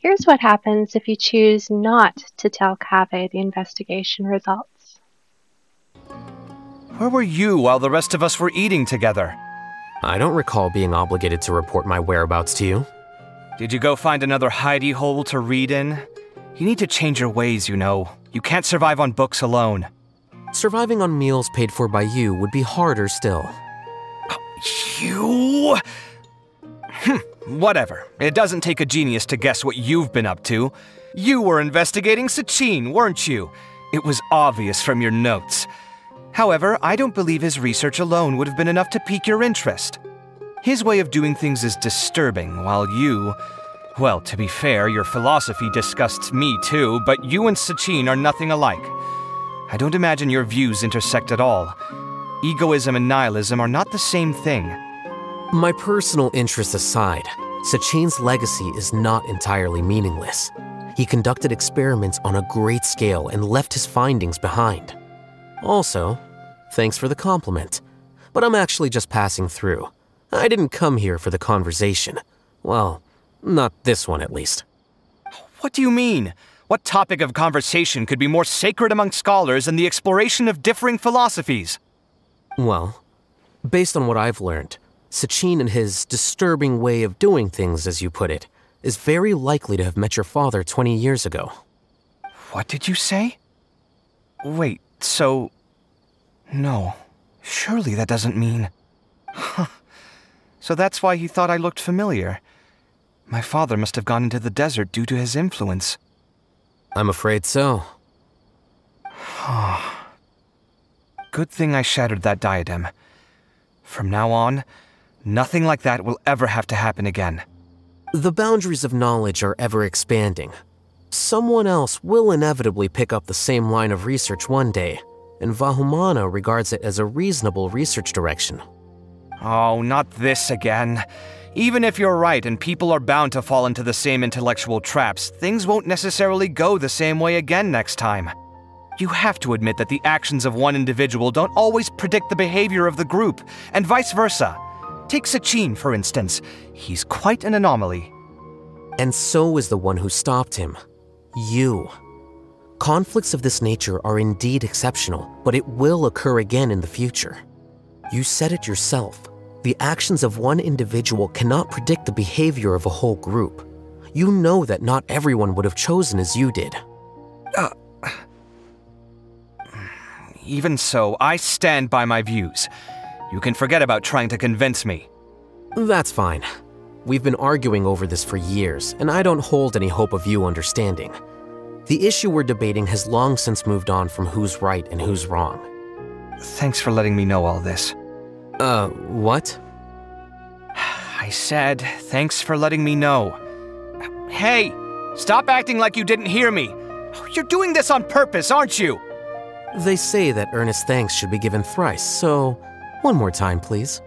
Here's what happens if you choose not to tell Kaveh the investigation results. Where were you while the rest of us were eating together? I don't recall being obligated to report my whereabouts to you. Did you go find another hidey hole to read in? You need to change your ways, you know. You can't survive on books alone. Surviving on meals paid for by you would be harder still. You? Whatever. It doesn't take a genius to guess what you've been up to. You were investigating Sachin, weren't you? It was obvious from your notes. However, I don't believe his research alone would have been enough to pique your interest. His way of doing things is disturbing, while you... Well, to be fair, your philosophy disgusts me too, but you and Sachin are nothing alike. I don't imagine your views intersect at all. Egoism and nihilism are not the same thing. My personal interests aside, Sachin's legacy is not entirely meaningless. He conducted experiments on a great scale and left his findings behind. Also, thanks for the compliment, but I'm actually just passing through. I didn't come here for the conversation. Well, not this one at least. What do you mean? What topic of conversation could be more sacred among scholars than the exploration of differing philosophies? Well, based on what I've learned, Sachin and his disturbing way of doing things, as you put it, is very likely to have met your father 20 years ago. What did you say? Wait, so... No, surely that doesn't mean... Huh. So that's why he thought I looked familiar. My father must have gone into the desert due to his influence. I'm afraid so. Good thing I shattered that diadem. From now on, nothing like that will ever have to happen again. The boundaries of knowledge are ever expanding. Someone else will inevitably pick up the same line of research one day, and Vahumana regards it as a reasonable research direction. Oh, not this again. Even if you're right and people are bound to fall into the same intellectual traps, things won't necessarily go the same way again next time. You have to admit that the actions of one individual don't always predict the behavior of the group, and vice versa. Take Sachin, for instance. He's quite an anomaly. And so is the one who stopped him. You. Conflicts of this nature are indeed exceptional, but it will occur again in the future. You said it yourself. The actions of one individual cannot predict the behavior of a whole group. You know that not everyone would have chosen as you did. Even so, I stand by my views. You can forget about trying to convince me. That's fine. We've been arguing over this for years, and I don't hold any hope of you understanding. The issue we're debating has long since moved on from who's right and who's wrong. Thanks for letting me know all this. What? I said, thanks for letting me know. Hey, stop acting like you didn't hear me. You're doing this on purpose, aren't you? They say that earnest thanks should be given thrice, so one more time, please.